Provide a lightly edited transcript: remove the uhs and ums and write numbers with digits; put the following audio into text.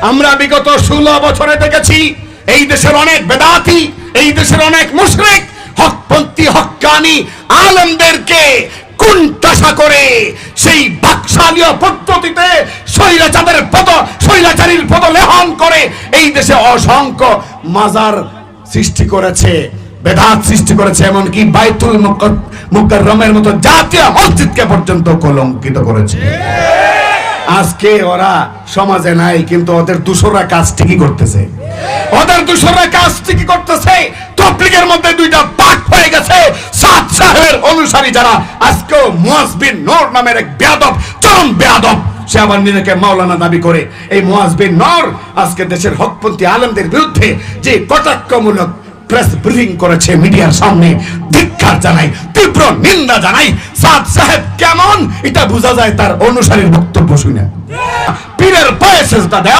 আমরা বিগত 16 বছরে দেখেছি এই দেশের অনেক বেদাতি, এই দেশের অনেক মুশরিক হকপন্থী হক্কানি আলেমদেরকে কুণ্ঠাসা করে সেই বাকশালীয় পদ্ধতিতে স্বৈরাচারীর পদলেহন করে এই দেশে অসংখ্য মাজার সৃষ্টি করেছে, বেদাত সৃষ্টি করেছে, এমনকি বাইতুল মুকাররমের মতো জাতীয় মসজিদকে পর্যন্ত কলঙ্কিত করেছে। আজকে ওরা সমাজে নাই, কিন্তু ওদের দূষররা কাজ ঠিকই করতেছে। তবলিগের মধ্যে দুইটা পাক হয়ে গেছে। সাদ সাহেবের অনুসারী যারা আজকেও মুয়াজ বিন নূর নামের এক বেয়াদব, চরম বেয়াদব, সে আবার নিজেকে মাওলানা দাবি করে। এই মুয়াজ বিন নূর আজকে দেশের হকপন্থী আলেমদের বিরুদ্ধে যে কটাক্ষমূলক প্রেস ব্রিফিং করেছে মিডিয়ার সামনে, ধিক্কার জানাই, তীব্র নিন্দা জানাই। সাদ সাহেব কেমন এটা বোঝা যায় তার অনুসারীর বক্তব্য শুনে। পীরের পায়ে সেজদা দেয়।